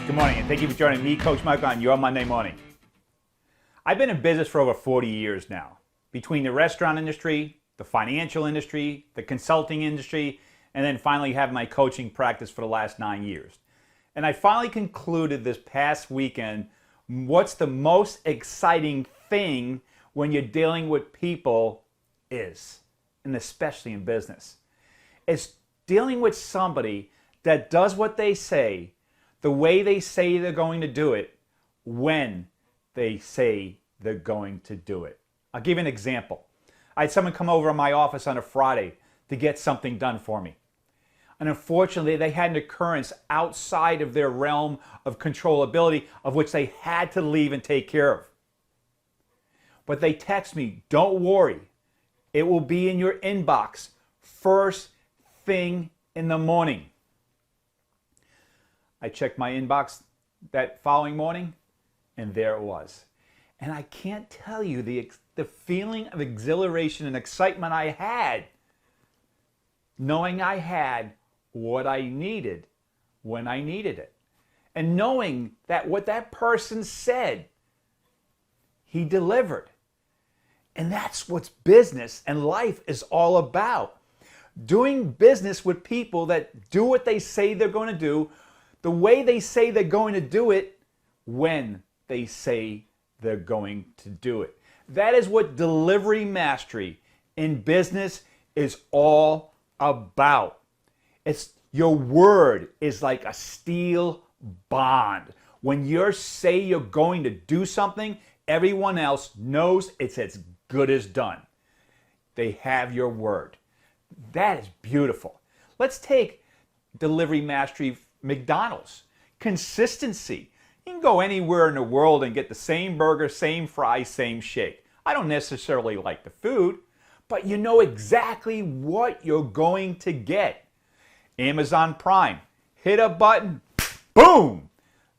Good morning, and thank you for joining me, Coach Mike, on your Monday morning. I've been in business for over 40 years now, between the restaurant industry, the financial industry, the consulting industry, and then finally have my coaching practice for the last 9 years. And I finally concluded this past weekend what's the most exciting thing when you're dealing with people is, and especially in business. It's dealing with somebody that does what they say, the way they say they're going to do it, when they say they're going to do it. I'll give you an example. I had someone come over to my office on a Friday to get something done for me. And unfortunately, they had an occurrence outside of their realm of controllability, of which they had to leave and take care of. But they text me, don't worry, it will be in your inbox first thing in the morning. I checked my inbox that following morning, and there it was. And I can't tell you the feeling of exhilaration and excitement I had, knowing I had what I needed when I needed it. And knowing that what that person said, he delivered. And that's what business and life is all about. Doing business with people that do what they say they're going to do, the way they say they're going to do it, when they say they're going to do it. That is what delivery mastery in business is all about. It's your word is like a steel bond. When you say you're going to do something, everyone else knows it's as good as done. They have your word. That is beautiful. Let's take delivery mastery, McDonald's. Consistency. You can go anywhere in the world and get the same burger, same fries, same shake. I don't necessarily like the food, but you know exactly what you're going to get. Amazon Prime. Hit a button, boom!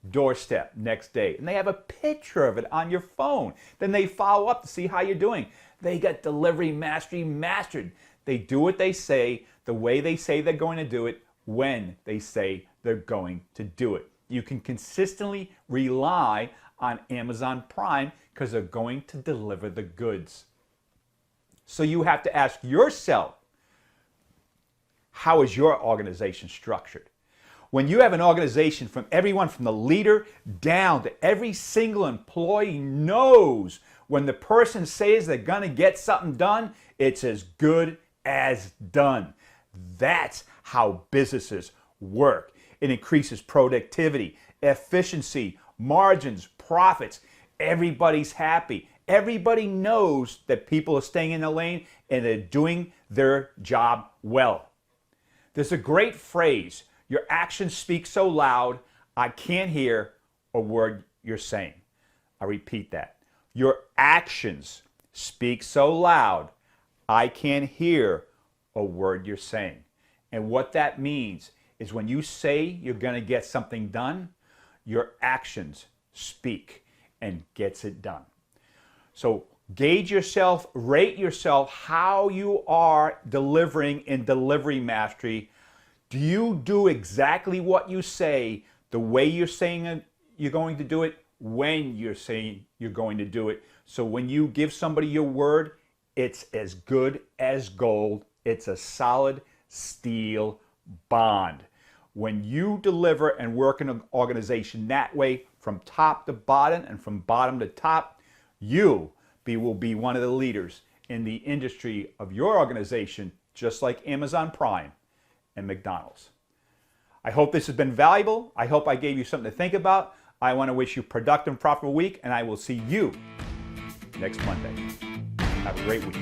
Doorstep next day. And they have a picture of it on your phone. Then they follow up to see how you're doing. They got delivery mastery mastered. They do what they say, the way they say they're going to do it, when they say they're going to do it. You can consistently rely on Amazon Prime because they're going to deliver the goods. So you have to ask yourself, how is your organization structured? When you have an organization from everyone from the leader down to every single employee knows when the person says they're going to get something done, it's as good as done. That's how businesses work. It increases productivity, efficiency, margins, profits. Everybody's happy. Everybody knows that people are staying in the lane and they're doing their job well. There's a great phrase, your actions speak so loud, I can't hear a word you're saying. I repeat that. Your actions speak so loud, I can't hear a word you're saying. And what that means is when you say you're going to get something done, your actions speak and gets it done. So gauge yourself, rate yourself how you are delivering in delivery mastery. Do you do exactly what you say, the way you're saying you're going to do it, when you're saying you're going to do it? So when you give somebody your word, it's as good as gold. It's a solid steel bond. When you deliver and work in an organization that way, from top to bottom and from bottom to top, you will be one of the leaders in the industry of your organization, just like Amazon Prime and McDonald's. I hope this has been valuable. I hope I gave you something to think about. I want to wish you a productive and profitable week, and I will see you next Monday. Have a great week.